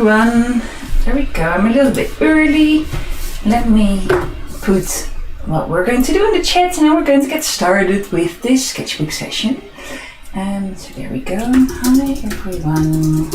everyone. There we go. I'm a little bit early. Let me put what we're going to do in the chat and then we're going to get started with this sketchbook session. So there we go. Hi everyone.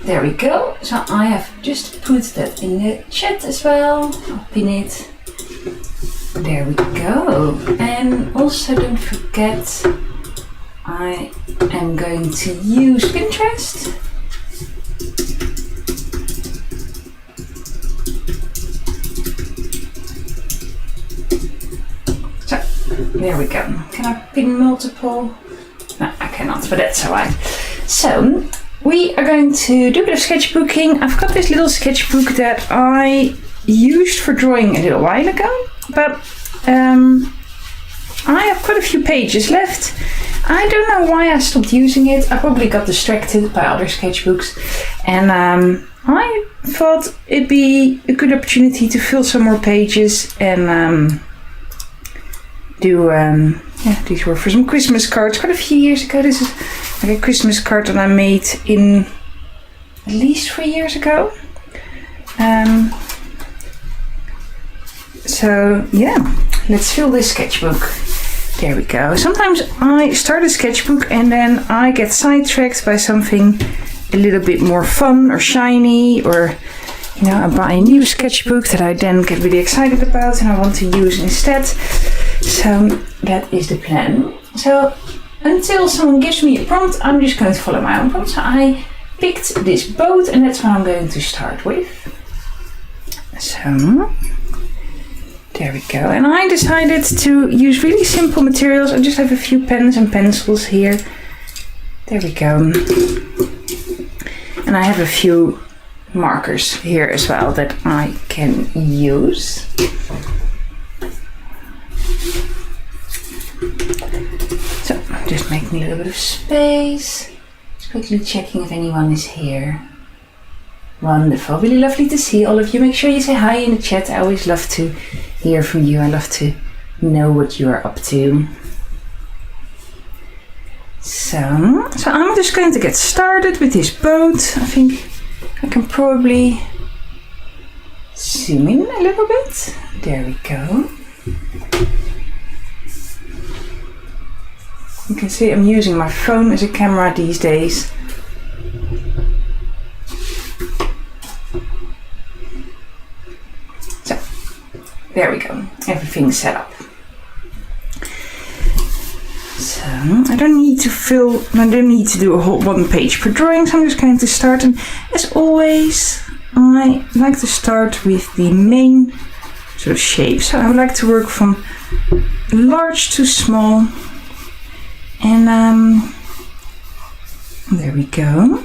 There we go. So I have just put that in the chat as well. I'll pin it. There we go. And also don't forget, I am going to use Pinterest. So there we go. Can I pin multiple? No, I cannot, but that's alright. So we are going to do a bit of sketchbooking. I've got this little sketchbook that I used for drawing a little while ago, but I have quite a few pages left. I don't know why I stopped using it. I probably got distracted by other sketchbooks, and I thought it'd be a good opportunity to fill some more pages and do these were for some Christmas cards quite a few years ago. This is like a Christmas card that I made in at least 3 years ago. So yeah, let's fill this sketchbook. There we go. Sometimes I start a sketchbook and then I get sidetracked by something a little bit more fun or shiny, or you know, I buy a new sketchbook that I then get really excited about and I want to use instead. So that is the plan. So until someone gives me a prompt, I'm just going to follow my own prompt. So I picked this boat and that's what I'm going to start with. So there we go. And I decided to use really simple materials. I just have a few pens and pencils here. There we go. And I have a few markers here as well that I can use. So I'm just making a little bit of space. Just quickly checking if anyone is here. Wonderful, really lovely to see all of you. Make sure you say hi in the chat. I always love to hear from you. I love to know what you are up to. So I'm just going to get started with this boat. I think I can probably zoom in a little bit. There we go. You can see I'm using my phone as a camera these days. So, there we go. Everything's set up. So, I don't need to do a whole one page per drawing, so I'm just going to start. And as always, I like to start with the main sort of shape. So I would like to work from large to small. And there we go.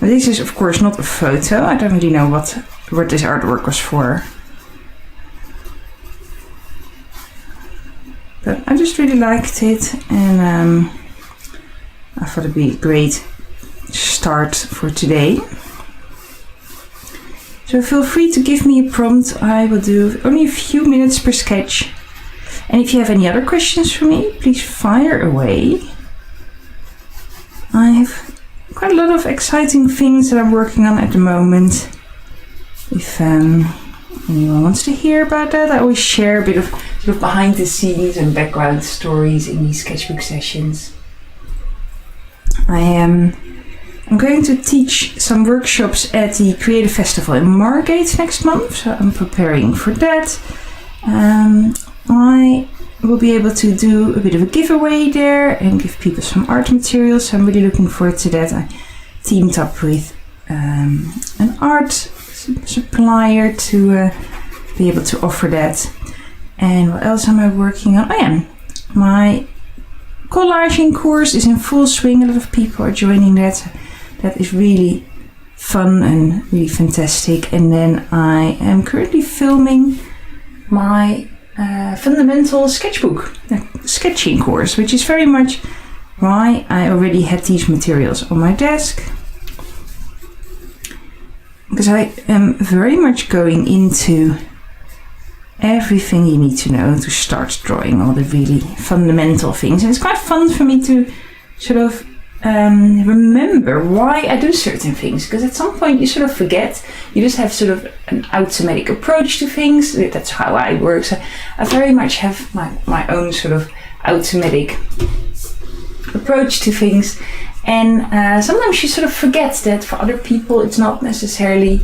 This is of course not a photo. I don't really know what this artwork was for. But I just really liked it, and I thought it'd be a great start for today. So feel free to give me a prompt. I will do only a few minutes per sketch. And if you have any other questions for me, please fire away. I have quite a lot of exciting things that I'm working on at the moment. If anyone wants to hear about that, I always share a bit of sort of behind the scenes and background stories in these sketchbook sessions. I'm going to teach some workshops at the Creative Festival in Margate next month, so I'm preparing for that. I will be able to do a bit of a giveaway there and give people some art materials, so I'm really looking forward to that. I teamed up with an art supplier to be able to offer that. And what else am I working on? Oh yeah, my collaging course is in full swing. A lot of people are joining that. That is really fun and really fantastic. And then I am currently filming my fundamental sketchbook, sketching course, which is very much why I already had these materials on my desk. Because I am very much going into everything you need to know to start drawing, all the really fundamental things. And it's quite fun for me to sort of remember why I do certain things, because at some point you sort of forget. You just have sort of an automatic approach to things. That's how I work. So I very much have my own sort of automatic approach to things. And sometimes you sort of forget that for other people it's not necessarily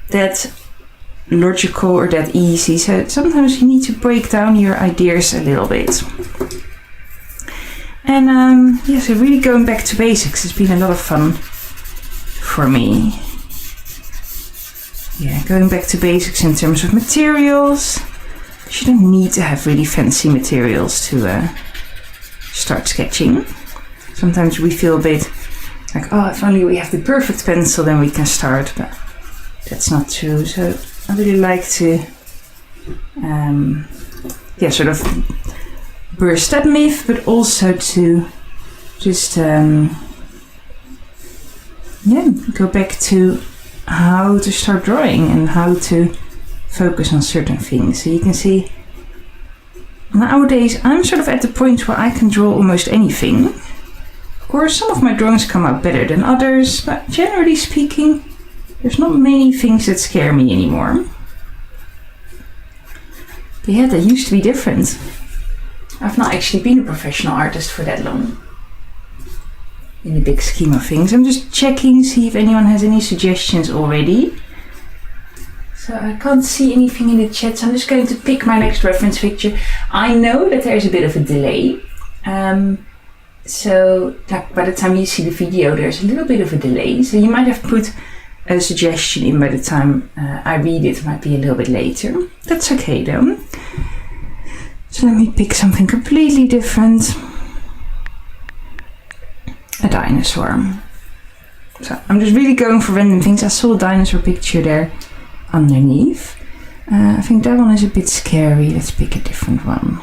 that logical or that easy. So sometimes you need to break down your ideas a little bit. And so really going back to basics has been a lot of fun for me. Yeah, going back to basics in terms of materials. You don't need to have really fancy materials to start sketching. Sometimes we feel a bit like, oh, if only we have the perfect pencil, then we can start. But that's not true. So I really like to, sort of burst that myth, but also to just, go back to how to start drawing and how to focus on certain things. So you can see nowadays I'm sort of at the point where I can draw almost anything. Of course, some of my drawings come out better than others, but generally speaking, there's not many things that scare me anymore. But yeah, that used to be different. I've not actually been a professional artist for that long. In the big scheme of things. I'm just checking, see if anyone has any suggestions already. So I can't see anything in the chat, so I'm just going to pick my next reference picture. I know that there's a bit of a delay. So like by the time you see the video, there's a little bit of a delay. So you might have put a suggestion in by the time I read it. It might be a little bit later. That's okay though. So let me pick something completely different. A dinosaur. So I'm just really going for random things. I saw a dinosaur picture there underneath. I think that one is a bit scary. Let's pick a different one.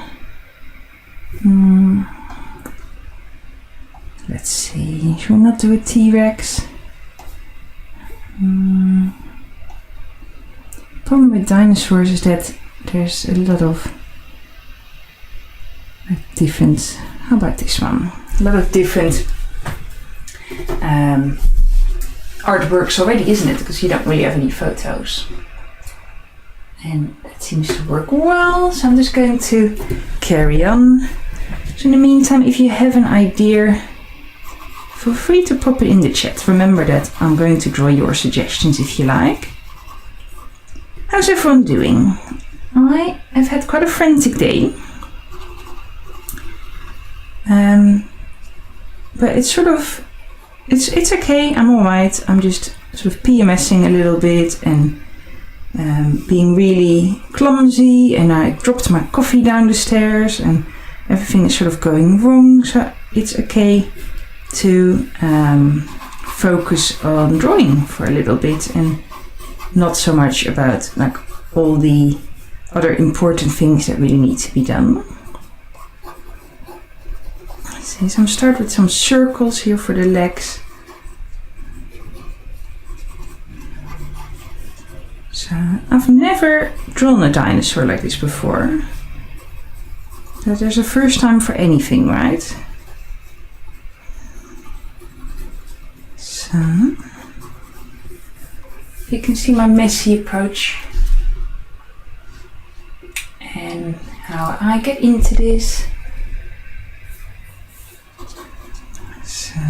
Let's see. Should we not do a T-Rex? Problem with dinosaurs is that there's a lot of different. How about this one? A lot of different artworks already, isn't it? Because you don't really have any photos. And that seems to work well. So I'm just going to carry on. So in the meantime, if you have an idea, feel free to pop it in the chat. Remember that I'm going to draw your suggestions if you like. How's everyone doing? I have had quite a frantic day. But it's sort of, it's okay, I'm alright. I'm just sort of PMSing a little bit and being really clumsy, and I dropped my coffee down the stairs and everything is sort of going wrong. So it's okay to focus on drawing for a little bit and not so much about like all the other important things that really need to be done. So I'm start with some circles here for the legs. So I've never drawn a dinosaur like this before. So there's a first time for anything, right? So you can see my messy approach and how I get into this. So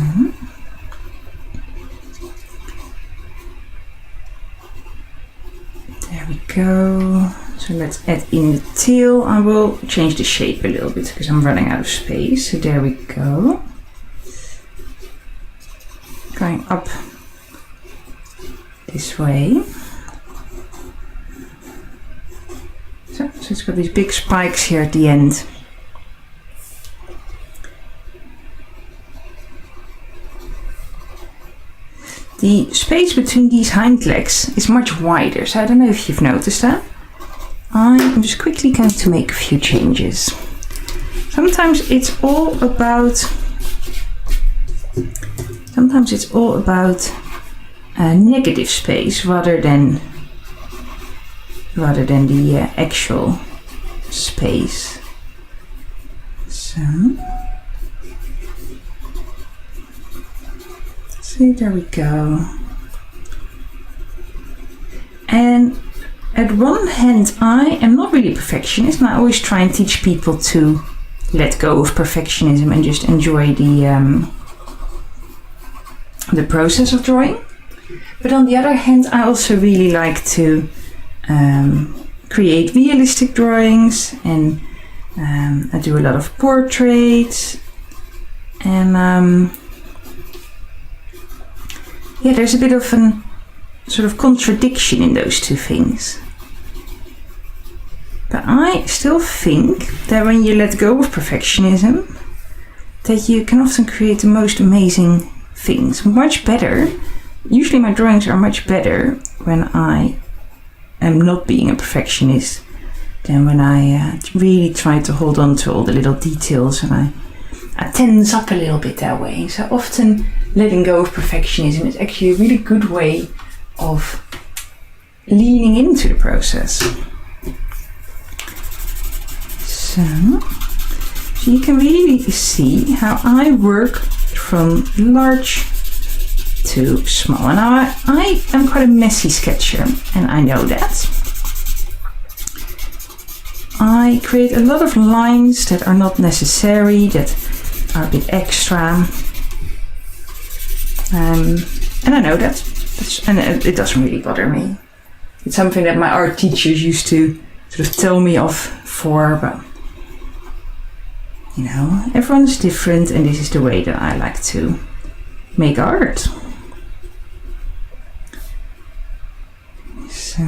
there we go. So let's add in the tail. I will change the shape a little bit because I'm running out of space. So there we go. Going up this way. So it's got these big spikes here at the end. the space between these hind legs is much wider. So I don't know if you've noticed that. I'm just quickly going to make a few changes. Sometimes it's all about negative space rather than the actual space. So there we go. And at one hand, I am not really a perfectionist, and I always try and teach people to let go of perfectionism and just enjoy the process of drawing. But on the other hand, I also really like to create realistic drawings, and I do a lot of portraits, and yeah, there's a bit of a sort of contradiction in those two things. But I still think that when you let go of perfectionism, that you can often create the most amazing things. Much better. Usually my drawings are much better when I am not being a perfectionist than when I really try to hold on to all the little details, and I tense up a little bit that way. So often letting go of perfectionism is actually a really good way of leaning into the process. So you can really see how I work from large to small. And now I am quite a messy sketcher, and I know that. I create a lot of lines that are not necessary, that are a bit extra. And I know that. And it doesn't really bother me. It's something that my art teachers used to sort of tell me off for, but you know, everyone's different, and this is the way that I like to make art. So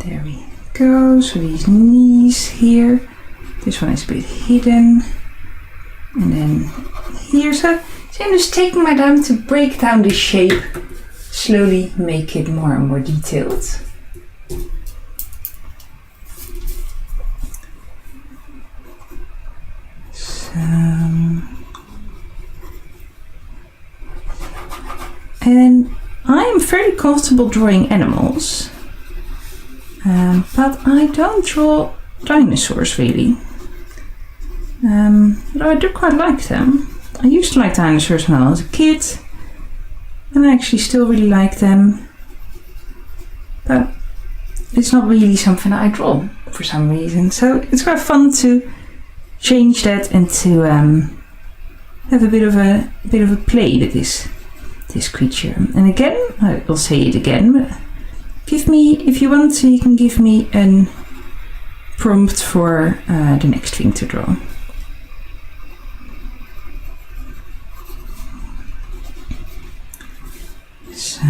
there we go. So these knees here, this one is a bit hidden, and then here. So I'm just taking my time to break down this shape, slowly make it more and more detailed. So, and I am fairly comfortable drawing animals, but I don't draw dinosaurs really. But I do quite like them. I used to like dinosaurs when I was a kid, and I actually still really like them, but it's not really something I draw for some reason. So it's quite fun to change that and to have a bit of a play with this creature. And again, I will say it again, but give me, if you want to, you can give me a prompt for the next thing to draw. So,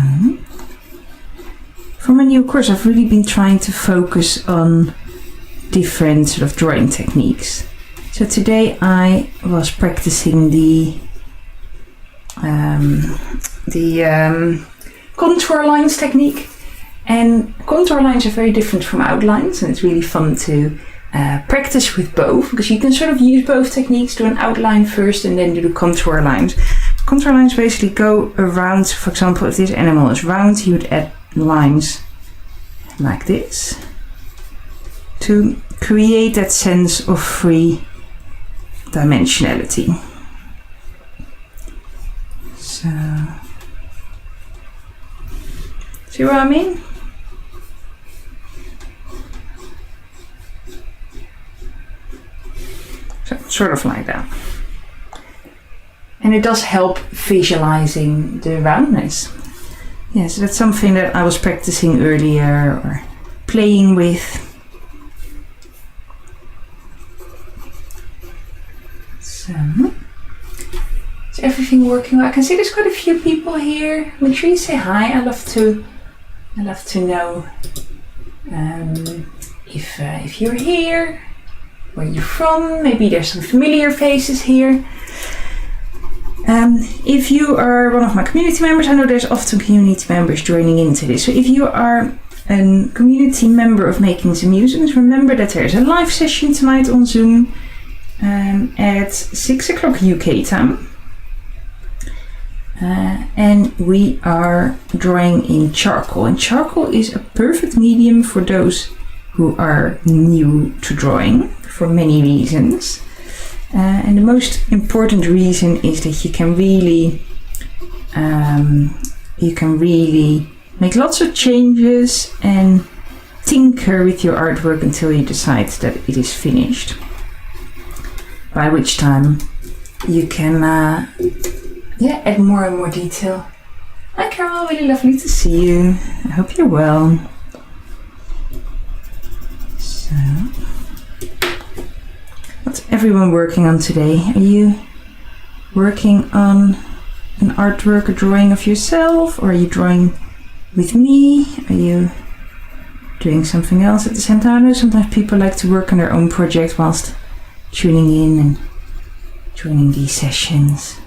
for my new course, I've really been trying to focus on different sort of drawing techniques. So today I was practicing the contour lines technique, and contour lines are very different from outlines, and it's really fun to practice with both, because you can sort of use both techniques, do an outline first and then do the contour lines. Contour lines basically go around. For example, if this animal is round, you would add lines like this to create that sense of free dimensionality. So, see what I mean? So, sort of like that. And it does help visualizing the roundness. Yeah, so that's something that I was practicing earlier or playing with. So, is everything working well? I can see there's quite a few people here. Make sure you say hi. I love to know if you're here. where you're from. Maybe there's some familiar faces here. If you are one of my community members, I know there's often community members joining into this. So if you are a community member of Makings and Musings, remember that there's a live session tonight on Zoom at 6 o'clock UK time. And we are drawing in charcoal. And charcoal is a perfect medium for those who are new to drawing for many reasons. And the most important reason is that you can really make lots of changes and tinker with your artwork until you decide that it is finished. By which time you can add more and more detail. Hi Carol, really lovely to see you. I hope you're well. So, what's everyone working on today? Are you working on an artwork or drawing of yourself, or are you drawing with me? Are you doing something else at the same time? I know sometimes people like to work on their own project whilst tuning in and joining these sessions.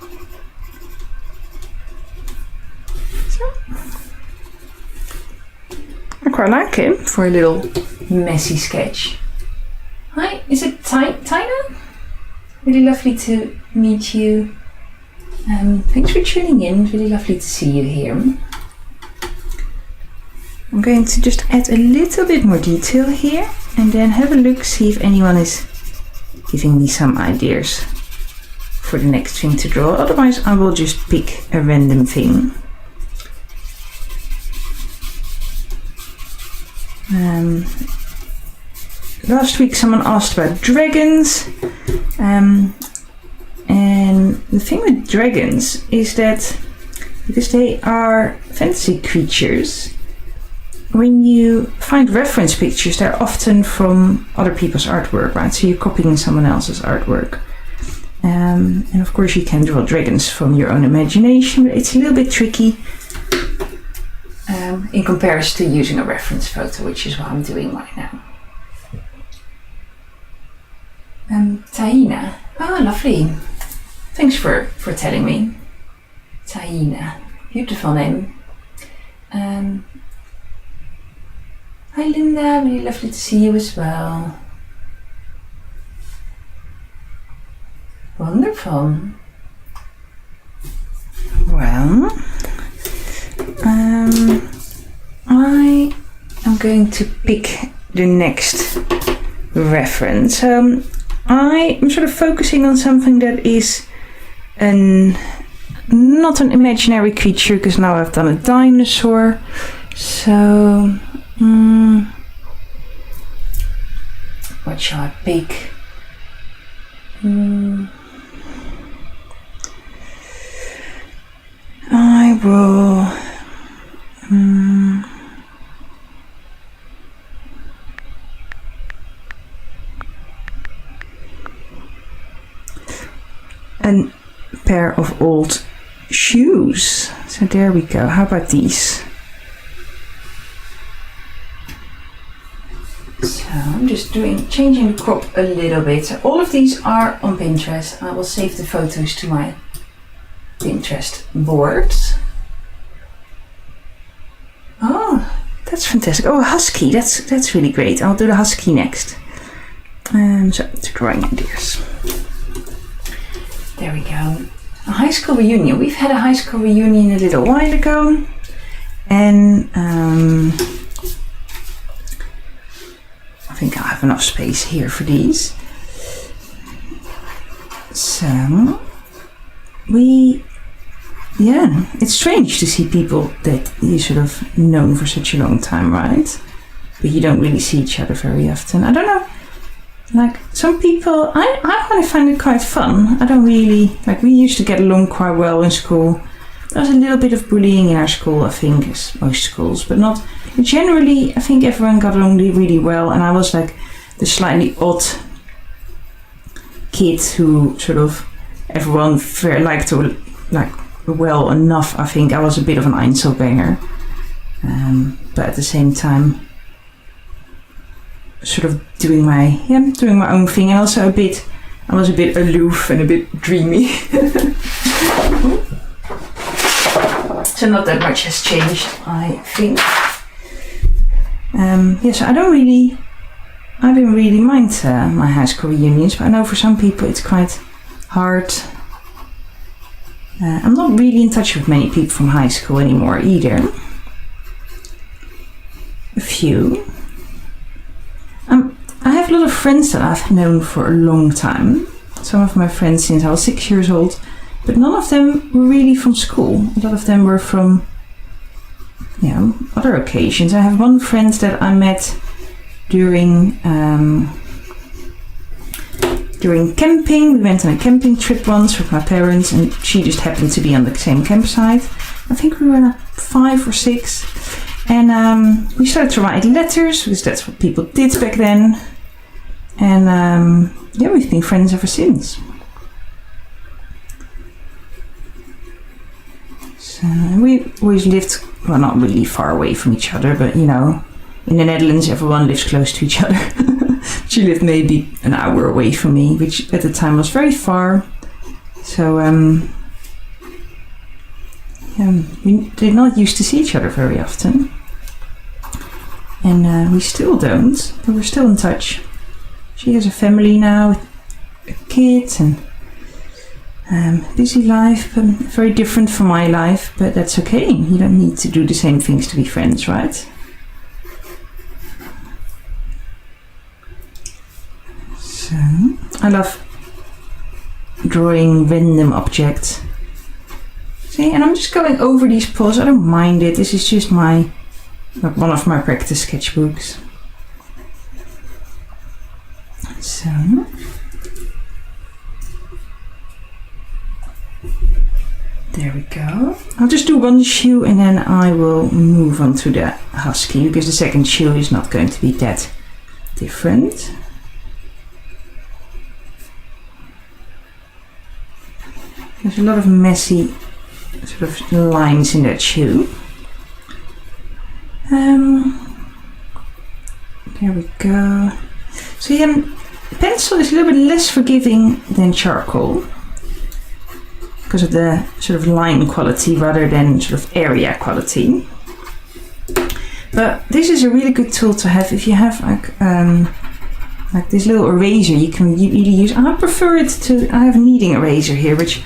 So, I quite like it for a little messy sketch. Hi, is it Tina? Really lovely to meet you. Thanks for tuning in. Really lovely to see you here. I'm going to just add a little bit more detail here and then have a look, see if anyone is giving me some ideas for the next thing to draw. Otherwise, I will just pick a random thing. Last week someone asked about dragons, and the thing with dragons is that because they are fantasy creatures, when you find reference pictures, they're often from other people's artwork, right? So you're copying someone else's artwork. And of course you can draw dragons from your own imagination, but it's a little bit tricky in comparison to using a reference photo, which is what I'm doing right now. Taina. Oh, lovely. Thanks for telling me. Taina. Beautiful name. Hi Linda, really lovely to see you as well. Wonderful. Well, I am going to pick the next reference. I am sort of focusing on something that is not an imaginary creature, because now I've done a dinosaur. So, what shall I pick? I will. A pair of old shoes. So there we go. How about these? So I'm just changing the crop a little bit. So all of these are on Pinterest. I will save the photos to my Pinterest boards. Oh, that's fantastic. Oh, a husky. That's really great. I'll do the husky next. So it's drawing ideas. There we go. A high school reunion. We've had a high school reunion a little while ago, and I think I have enough space here for these. So it's strange to see people that you sort of known for such a long time, right? But you don't really see each other very often. I don't know. Like some people, I kind of find it quite fun. I don't really, like we used to get along quite well in school. There was a little bit of bullying in our school, I think, as most schools, but not, generally, I think everyone got along really well, and I was like the slightly odd kid who sort of everyone liked to like well enough. I think I was a bit of an Einzelganger, but at the same time, sort of doing my own thing, and also I was a bit aloof and a bit dreamy. So not that much has changed, I think. So I didn't really mind my high school reunions, but I know for some people it's quite hard. I'm not really in touch with many people from high school anymore either. A few. I have a lot of friends that I've known for a long time. Some of my friends since I was 6 years old, but none of them were really from school. A lot of them were from, other occasions. I have one friend that I met during camping. We went on a camping trip once with my parents, and she just happened to be on the same campsite. I think we were 5 or 6, and we started to write letters because that's what people did back then. And we've been friends ever since. So we always lived, well, not really far away from each other, but in the Netherlands everyone lives close to each other. She lived maybe an hour away from me, which at the time was very far. So we did not used to see each other very often. And we still don't, but we're still in touch. She has a family now, with kids and busy life, but very different from my life, but that's okay. You don't need to do the same things to be friends, right? So, I love drawing random objects. See, and I'm just going over these pulls. I don't mind it. This is just one of my practice sketchbooks. So, there we go. I'll just do one shoe and then I will move on to the husky, because the second shoe is not going to be that different. There's a lot of messy sort of lines in that shoe. There we go. So pencil is a little bit less forgiving than charcoal because of the sort of line quality rather than sort of area quality. But this is a really good tool to have if you have like this little eraser you can really use. I prefer it to, I have a kneading eraser here, which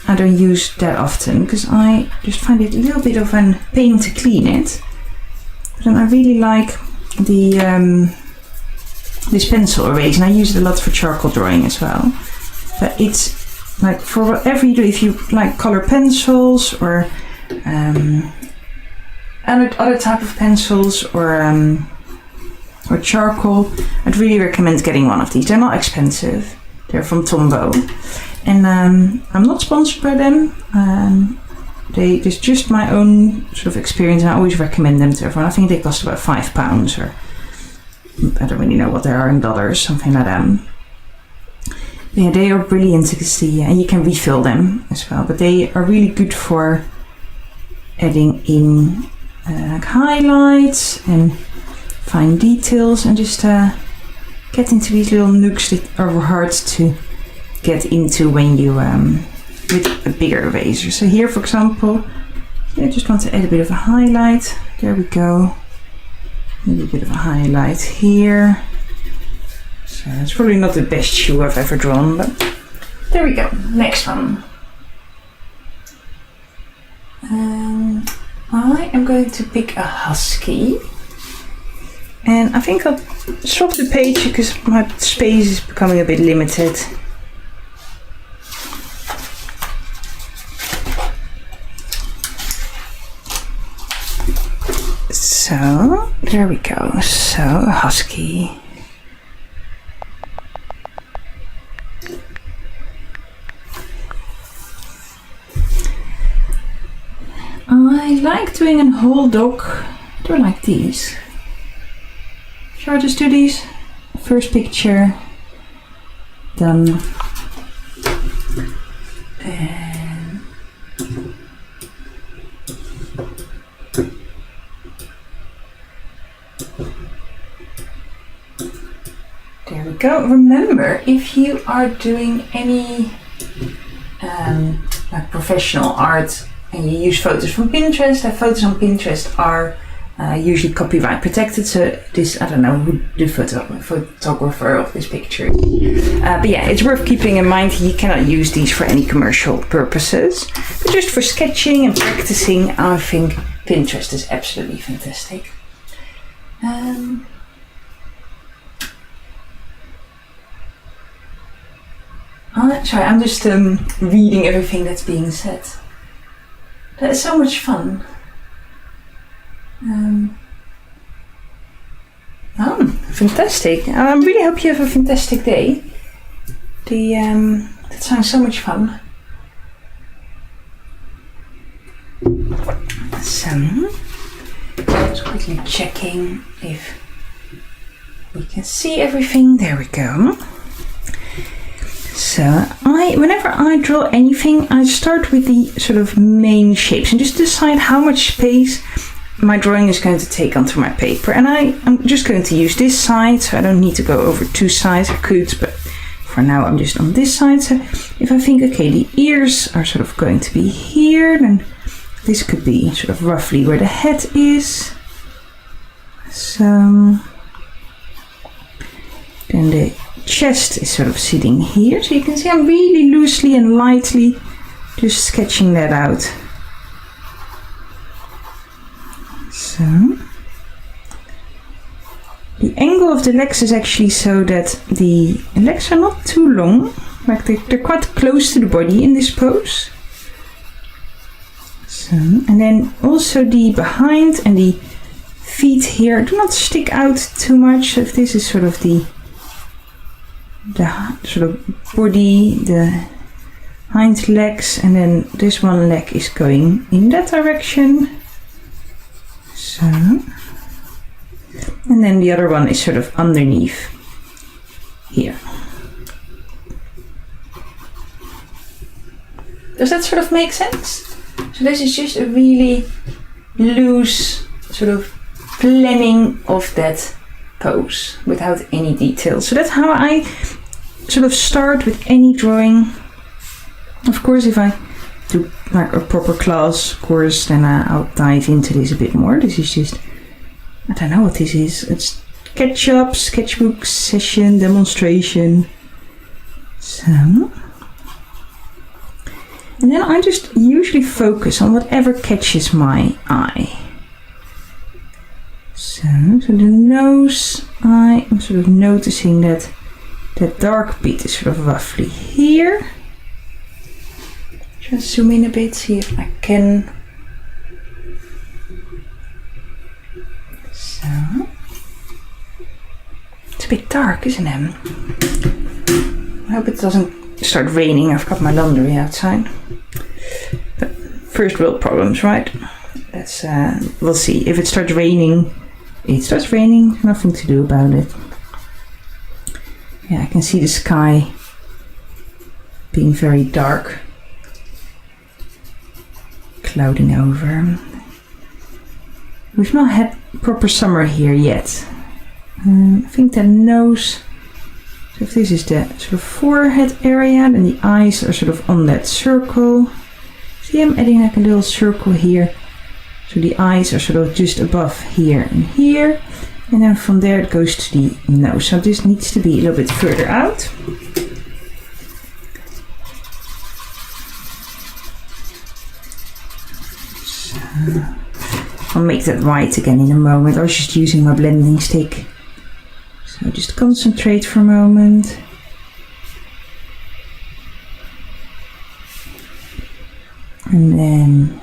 I don't use that often because I just find it a little bit of a pain to clean it. But then I really like the this pencil eraser, and I use it a lot for charcoal drawing as well. But it's like for whatever you do, if you like color pencils or other type of pencils or charcoal, I'd really recommend getting one of these. They're not expensive. They're from Tombow, and I'm not sponsored by them. It's just my own sort of experience, and I always recommend them to everyone. I think they cost about £5, or I don't really know what they are in dollars, something like that. Yeah, they are brilliant to see, and you can refill them as well. But they are really good for adding in like highlights and fine details, and just get into these little nooks that are hard to get into when you with a bigger eraser. So here, for example, I just want to add a bit of a highlight. There we go. Maybe a bit of a highlight here. So it's probably not the best shoe I've ever drawn, but there we go. Next one. I am going to pick a husky. And I think I'll swap the page because my space is becoming a bit limited. So, there we go. So, a husky. I like doing a whole dog. Do I like these? Shall I just do these? First picture. Done. And we go. Remember, if you are doing any like professional art and you use photos from Pinterest, photos on Pinterest are usually copyright protected, so this, I don't know who the photographer of this picture is. But yeah, it's worth keeping in mind you cannot use these for any commercial purposes. But just for sketching and practicing, I think Pinterest is absolutely fantastic. Sorry, I'm just reading everything that's being said. That is so much fun. Fantastic. I really hope you have a fantastic day. That sounds so much fun. So, just quickly checking if we can see everything. There we go. So, whenever I draw anything, I start with the sort of main shapes and just decide how much space my drawing is going to take onto my paper. And I'm just going to use this side, so I don't need to go over two sides. I could, but for now I'm just on this side. So if I think, okay, the ears are sort of going to be here, then this could be sort of roughly where the head is. So then the chest is sort of sitting here. So you can see I'm really loosely and lightly just sketching that out. So the angle of the legs is actually so that the legs are not too long, like they're quite close to the body in this pose. So, and then also the behind and the feet here do not stick out too much. So if this is sort of the sort of body, the hind legs, and then this one leg is going in that direction. So, and then the other one is sort of underneath here. Does that sort of make sense? So this is just a really loose sort of planning of that pose without any details. So that's how I sort of start with any drawing. Of course, if I do like a proper class course, then I'll dive into this a bit more. This is just, I don't know what this is. It's SketchUp, Sketchbook session, demonstration. So, and then I just usually focus on whatever catches my eye. So the nose, I'm sort of noticing that that dark bit is sort of roughly here. Just zoom in a bit, see if I can. So, it's a bit dark, isn't it? I hope it doesn't start raining. I've got my laundry outside. But first world problems, right? Let's we'll see. If it starts raining, it starts raining. Nothing to do about it. Yeah, I can see the sky being very dark, clouding over. We've not had proper summer here yet. I think the nose, so if this is the sort of forehead area, then the eyes are sort of on that circle. See, I'm adding like a little circle here. So the eyes are sort of just above here and here. And then from there it goes to the nose. So this needs to be a little bit further out. So I'll make that white again in a moment. I was just using my blending stick. So just concentrate for a moment. And then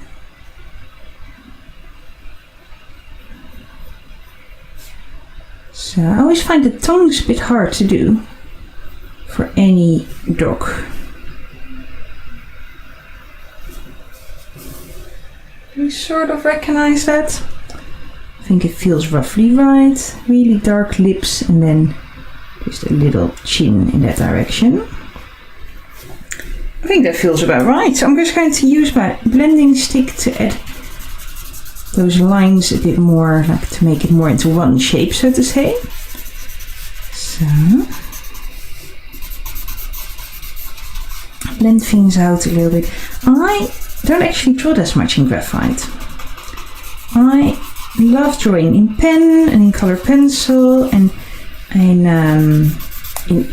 so I always find the tongues a bit hard to do for any dog. Do you sort of recognize that? I think it feels roughly right. Really dark lips and then just a little chin in that direction. I think that feels about right. So I'm just going to use my blending stick to add those lines a bit more, like to make it more into one shape, so to say. So blend things out a little bit. I don't actually draw as much in graphite. I love drawing in pen and in color pencil and in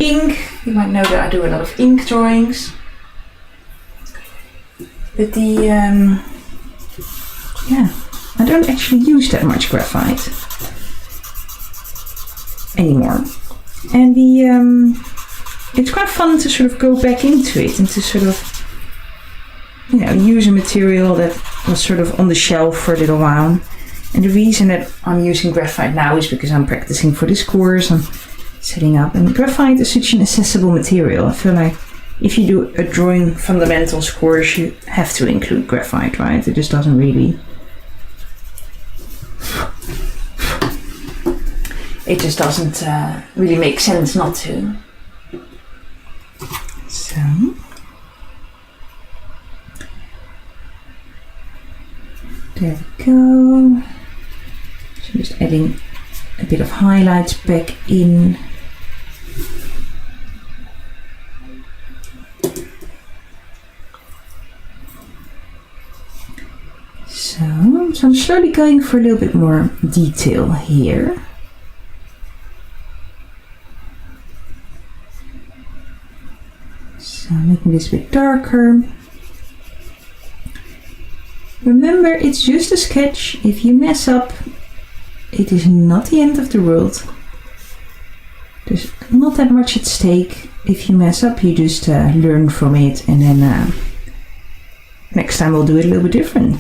ink. You might know that I do a lot of ink drawings. But I don't actually use that much graphite anymore. And it's quite fun to sort of go back into it and to sort of, use a material that was sort of on the shelf for a little while. And the reason that I'm using graphite now is because I'm practicing for this course, I'm setting up. And graphite is such an accessible material. I feel like if you do a drawing fundamentals course, you have to include graphite, right? It just doesn't really... It just doesn't really make sense not to. So... There we go. So just adding a bit of highlights back in. So I'm slowly going for a little bit more detail here. So making this a bit darker. Remember, it's just a sketch. If you mess up, it is not the end of the world. There's not that much at stake. If you mess up, you just learn from it, and then next time we'll do it a little bit different.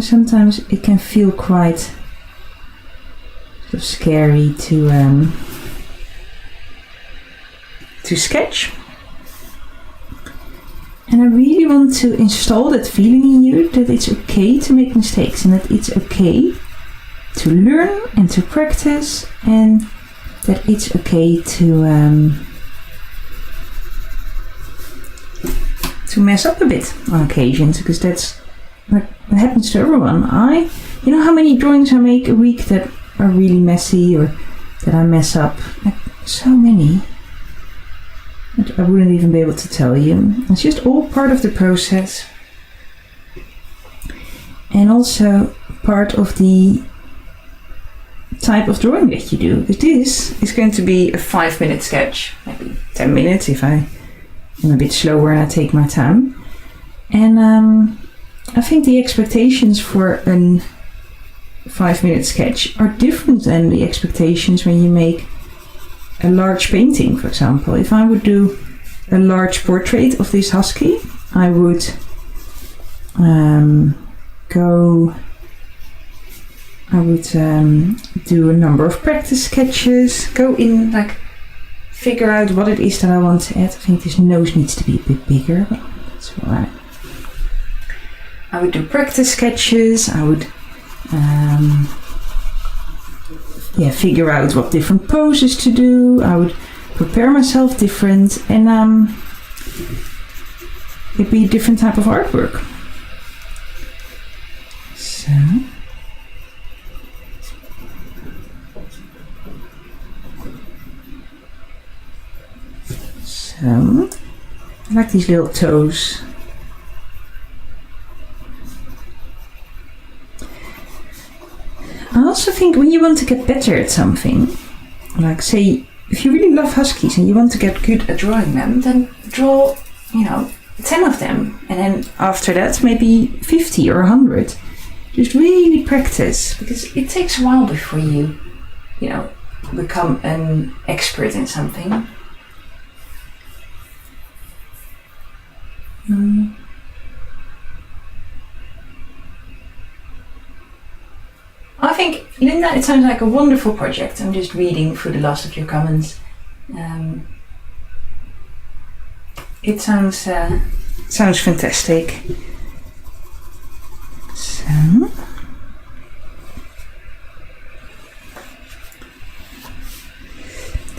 Sometimes it can feel quite sort of scary to sketch. And I really want to install that feeling in you that it's okay to make mistakes and that it's okay to learn and to practice, and that it's okay to mess up a bit on occasions, because that's what happens to everyone. You know how many drawings I make a week that are really messy or that I mess up? Like, so many. I wouldn't even be able to tell you. It's just all part of the process. And also part of the type of drawing that you do. Because this is going to be a 5-minute sketch. Maybe 10 minutes if I am a bit slower and I take my time. And I think the expectations for a 5-minute sketch are different than the expectations when you make a large painting, for example. If I would do a large portrait of this husky, I would do a number of practice sketches, go in, like, figure out what it is that I want to add. I think this nose needs to be a bit bigger, but that's alright. I would do practice sketches, I would figure out what different poses to do. I would prepare myself different, and it'd be a different type of artwork. So I like these little toes. I also think when you want to get better at something, like say if you really love huskies and you want to get good at drawing them, then draw 10 of them, and then after that maybe 50 or 100. Just really practice, because it takes a while before you become an expert in something. I think, Linda, it sounds like a wonderful project. I'm just reading through the last of your comments. It sounds fantastic. So,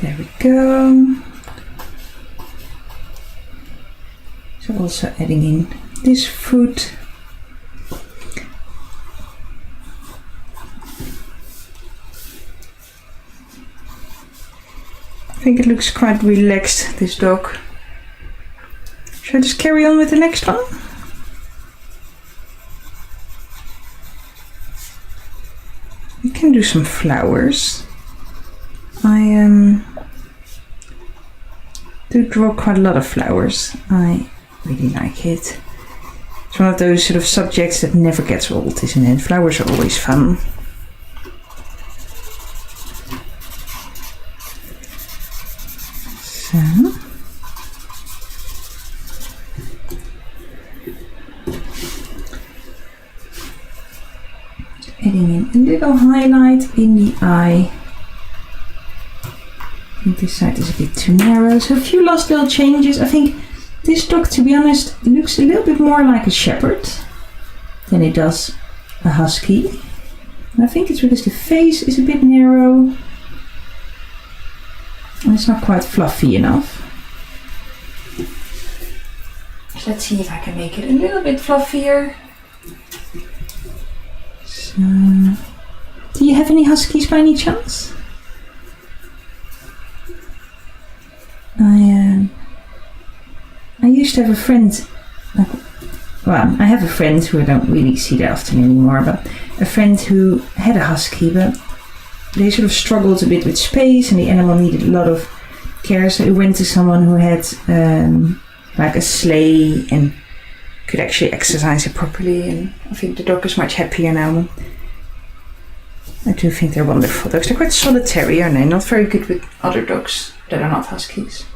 there we go. So also adding in this foot. I think it looks quite relaxed, this dog. Should I just carry on with the next one? We can do some flowers. I do draw quite a lot of flowers. I really like it. It's one of those sort of subjects that never gets old, isn't it? Flowers are always fun. So, adding in a little highlight in the eye. I think this side is a bit too narrow, so a few last little changes. I think this dog, to be honest, looks a little bit more like a shepherd than it does a husky. And I think it's because the face is a bit narrow and it's not quite fluffy enough. So let's see if I can make it a little bit fluffier. So, do you have any huskies by any chance? I used to have a friend, I have a friend who I don't really see that often anymore, but a friend who had a husky, but they sort of struggled a bit with space and the animal needed a lot of care, so he went to someone who had like a sleigh and could actually exercise it properly, and I think the dog is much happier now. I do think they're wonderful dogs. They're quite solitary, aren't they? Not very good with other dogs that are not huskies.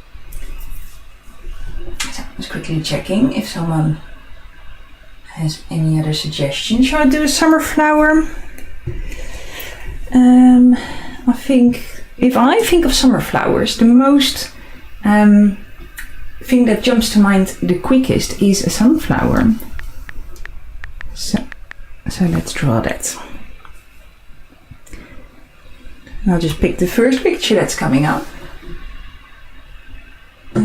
So I was quickly checking if someone has any other suggestions. Shall I do a summer flower? I think if I think of summer flowers, the most thing that jumps to mind the quickest is a sunflower. So let's draw that. I'll just pick the first picture that's coming up. There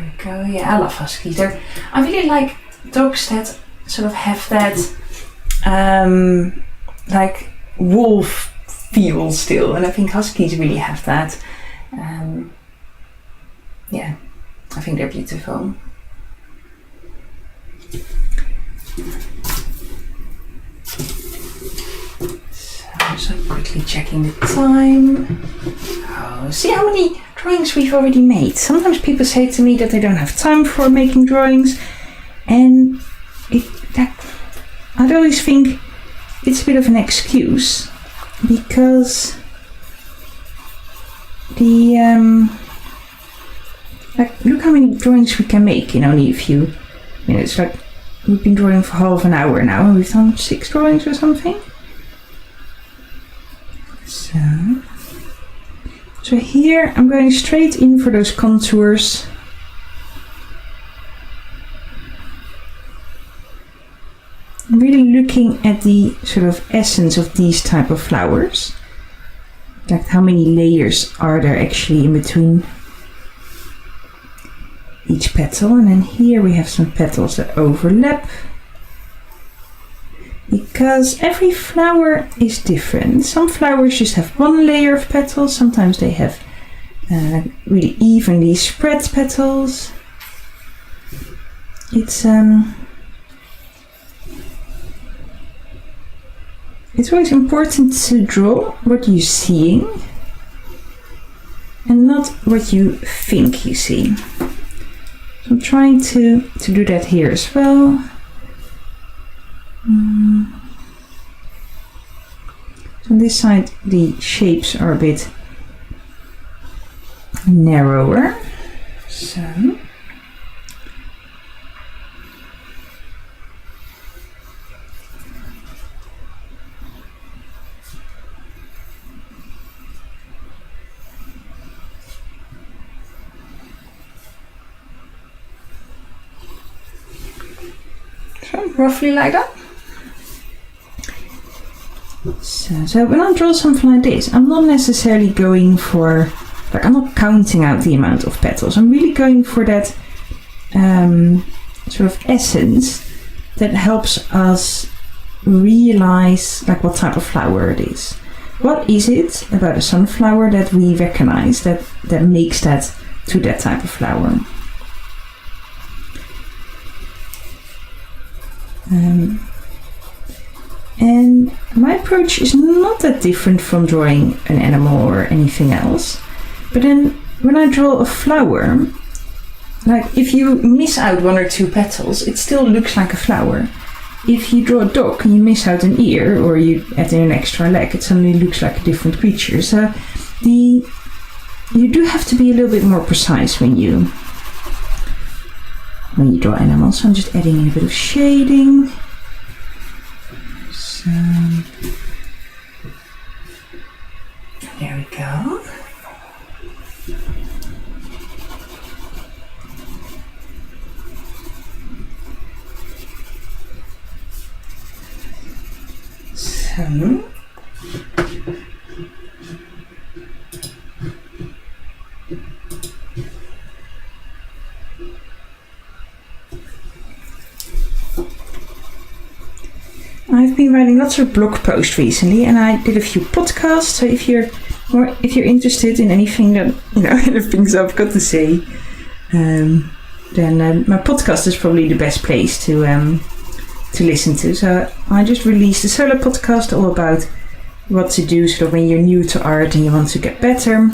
we go. Yeah, I love huskies. I really like dogs that sort of have that like wolf feel still, and I think huskies really have that. Yeah, I think they're beautiful. So quickly checking the time. Oh, see how many drawings we've already made. Sometimes people say to me that they don't have time for making drawings, and I'd always think it's a bit of an excuse, because like, look how many drawings we can make in only a few minutes. Like, we've been drawing for half an hour now and we've done 6 drawings or something. So here I'm going straight in for those contours. I'm really looking at the sort of essence of these type of flowers. Like, how many layers are there actually in between each petal, and then here we have some petals that overlap, because every flower is different. Some flowers just have one layer of petals, sometimes they have really evenly spread petals. It's always important to draw what you're seeing and not what you think you see. So I'm trying to do that here as well. So on this side the shapes are a bit narrower. So roughly like that. So when I draw something like this, I'm not necessarily going for, like, I'm not counting out the amount of petals. I'm really going for that sort of essence that helps us realize like what type of flower it is. what is it about a sunflower that we recognize that makes that to that type of flower? And my approach is not that different from drawing an animal or anything else. But then when I draw a flower, like if you miss out 1 or 2 petals, it still looks like a flower. If you draw a dog and you miss out an ear or you add in an extra leg, it suddenly looks like a different creature. So you do have to be a little bit more precise when you draw animals. So I'm just adding in a bit of shading. So there we go. So I've been writing lots of blog posts recently, and I did a few podcasts. So if you're interested in anything that the things I've got to say, then my podcast is probably the best place to listen to. So I just released a solo podcast all about what to do so that when you're new to art and you want to get better.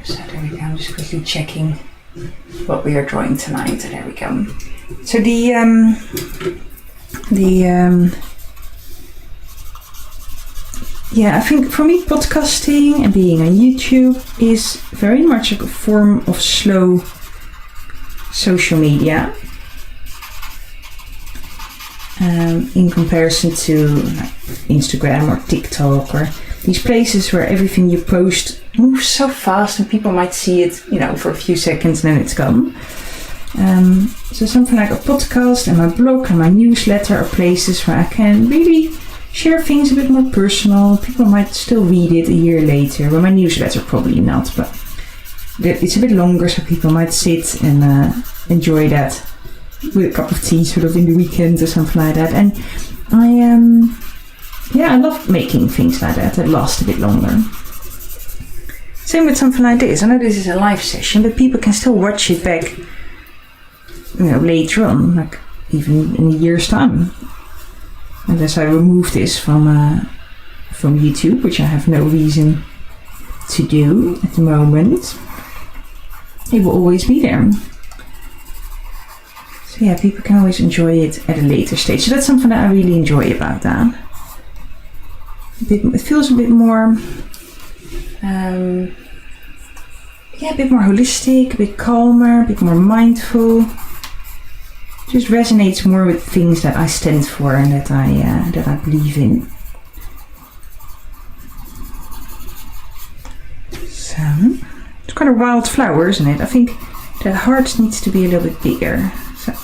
So there we go. I'm just quickly checking what we are drawing tonight. There we go. So I think for me podcasting and being on YouTube is very much a form of slow social media in comparison to like Instagram or TikTok or these places where everything you post moves so fast and people might see it, for a few seconds and then it's gone. So something like a podcast and my blog and my newsletter are places where I can really share things a bit more personal. People might still read it a year later. Well, my newsletter probably not, but it's a bit longer, so people might sit and enjoy that with a cup of tea sort of in the weekend or something like that. And I love making things like that last a bit longer. Same with something like this. I know this is a live session, but people can still watch it back, later on, like even in a year's time. Unless I remove this from YouTube, which I have no reason to do at the moment, it will always be there. So yeah, people can always enjoy it at a later stage. So that's something that I really enjoy about that. It feels a bit more, a bit more holistic, a bit calmer, a bit more mindful. Just resonates more with things that I stand for and that I believe in. So it's quite a wild flower, isn't it? I think the heart needs to be a little bit bigger. So.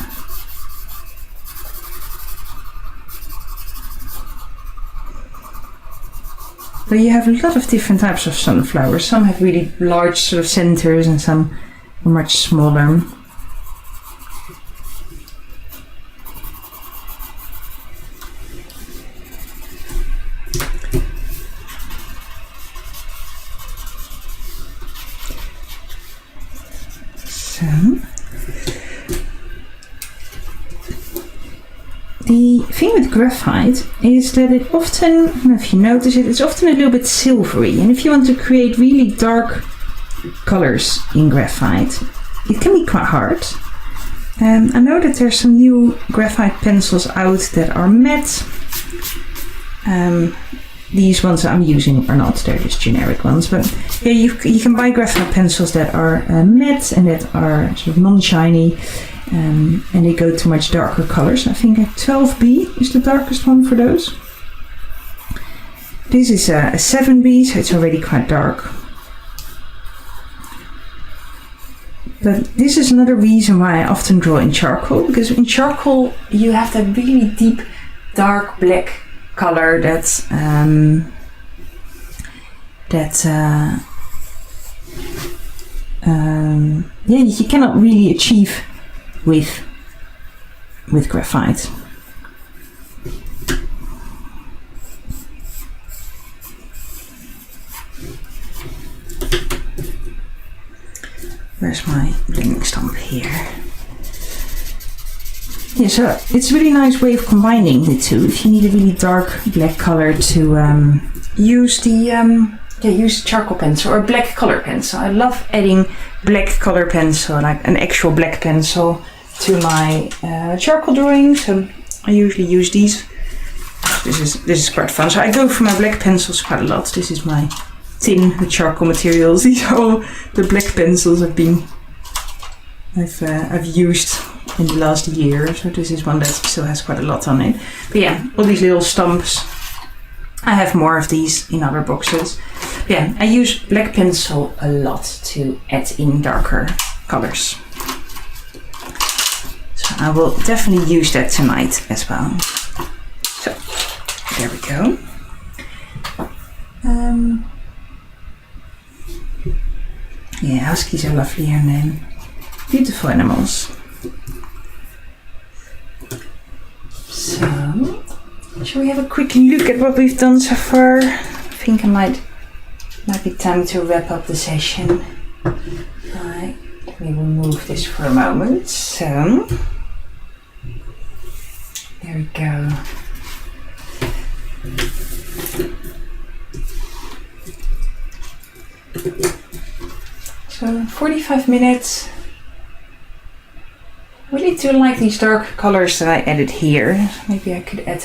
But you have a lot of different types of sunflowers. Some have really large sort of centers and some are much smaller. The thing with graphite is that it often, I don't know if you notice it, it's often a little bit silvery. And if you want to create really dark colors in graphite, it can be quite hard. I know that there's some new graphite pencils out that are matte. These ones that I'm using are not, they're just generic ones. But yeah, you can buy graphite pencils that are matte and that are sort of non-shiny. And they go to much darker colors. I think 12B is the darkest one for those. This is a 7B, so it's already quite dark. But this is another reason why I often draw in charcoal, because in charcoal you have that really deep dark black color that you cannot really achieve with with graphite. Where's my blending stamp here? Yeah, so it's a really nice way of combining the two. If you need a really dark black color to use the use charcoal pencil or black color pencil. I love adding black color pencil, like an actual black pencil, to my charcoal drawings. So I usually use these. This is quite fun. So I go for my black pencils quite a lot. This is my tin with charcoal materials. These are all the black pencils I've used in the last year. So this is one that still has quite a lot on it. But yeah, all these little stumps. I have more of these in other boxes. But yeah, I use black pencil a lot to add in darker colors. So I will definitely use that tonight as well. So there we go. Yeah, huskies are lovely and beautiful animals. So, shall we have a quick look at what we've done so far? I think it might be time to wrap up the session. Right, let me remove this for a moment. So, there we go. So 45 minutes. I really do like these dark colors that I added here. Maybe I could add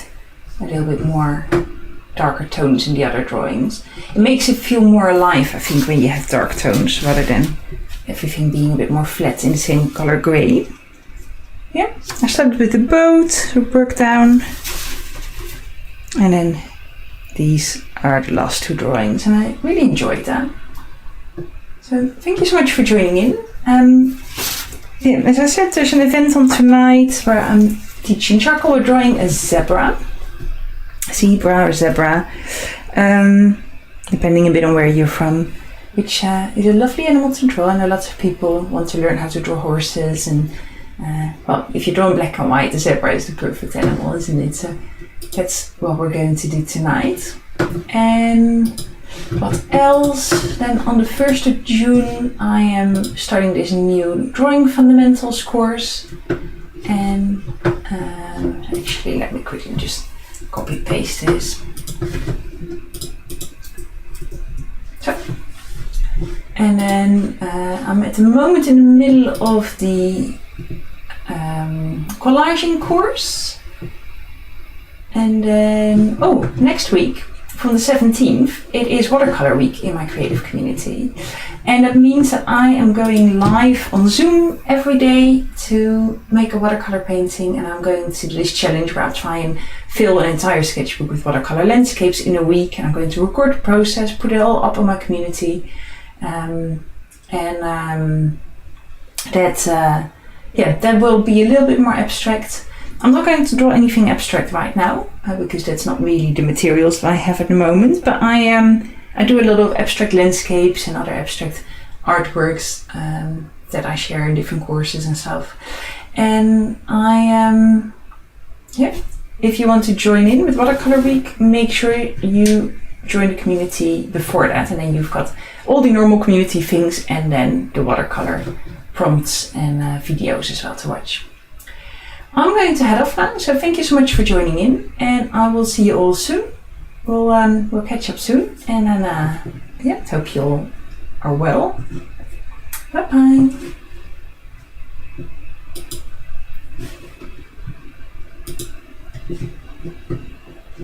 a little bit more darker tones in the other drawings. It makes it feel more alive, I think, when you have dark tones rather than everything being a bit more flat in the same color grey. Yeah, I started with the boat, so work down, and then these are the last two drawings, and I really enjoyed that. So thank you so much for joining in. Yeah, as I said, there's an event on tonight where I'm teaching charcoal drawing a zebra or zebra, depending a bit on where you're from, which is a lovely animal to draw. I know lots of people want to learn how to draw horses, and well, if you draw in black and white, the zebra is the perfect animal, isn't it? So that's what we're going to do tonight. And what else? Then on the 1st of June I am starting this new drawing fundamentals course, and actually let me quickly just copy paste this. So, and then I'm at the moment in the middle of the collaging course, and then next week from the 17th, it is watercolor week in my creative community. And that means that I am going live on Zoom every day to make a watercolor painting, and I'm going to do this challenge where I'll try and fill an entire sketchbook with watercolor landscapes in a week, and I'm going to record the process, put it all up on my community, that will be a little bit more abstract. I'm not going to draw anything abstract right now because that's not really the materials that I have at the moment, but I do a lot of abstract landscapes and other abstract artworks that I share in different courses and stuff. And if you want to join in with Watercolor Week, make sure you join the community before that, and then you've got all the normal community things and then the watercolor prompts and videos as well to watch. I'm going to head off now, so thank you so much for joining in, and I will see you all soon. We'll catch up soon, and then hope you all are well. Bye bye.